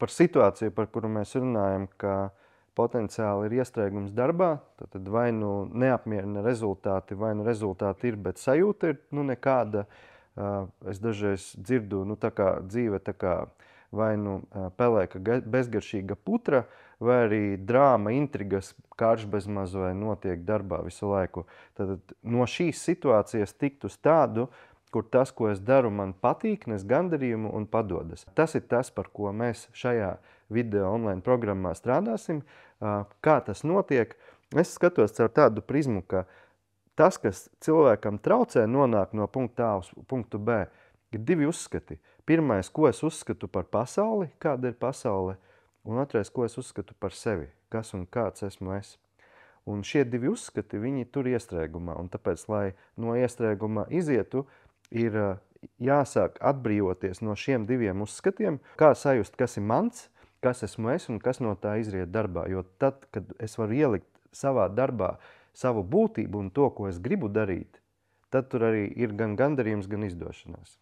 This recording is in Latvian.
par situāciju, par kuru mēs runājam, ka potenciāli ir iestrēgums darbā, tad vai nu neapmierina rezultāti, vai nu rezultāti ir, bet sajūta ir nekāda. Es dažreiz dzirdu, tā kā dzīve tā kā vai nu pelēka bezgaršīga putra, vai arī drāma, intrigas, karš bez maz vai notiek darbā visu laiku. Tad no šīs situācijas tikt uz tādu, kur tas, ko es daru, man patīk, nes gandarījumu un padodas. Tas ir tas, par ko mēs šajā video online programmā strādāsim. Kā tas notiek? Es skatos caur tādu prizmu, ka tas, kas cilvēkam traucē nonākt no punkta A uz punktu B, ir divi uzskati. Pirmais, ko es uzskatu par pasauli, kāda ir pasaule, un otrais, ko es uzskatu par sevi, kas un kāds esmu es. Un šie divi uzskati, viņi tur iestrēgumā, un tāpēc, lai no iestrēguma izietu, ir jāsāk atbrīvoties no šiem diviem uzskatiem, kā sajust, kas ir mans, kas esmu es un kas no tā izriet darbā. Jo tad, kad es varu ielikt savā darbā savu būtību un to, ko es gribu darīt, tad tur arī ir gan gandarījums, gan izdošanās.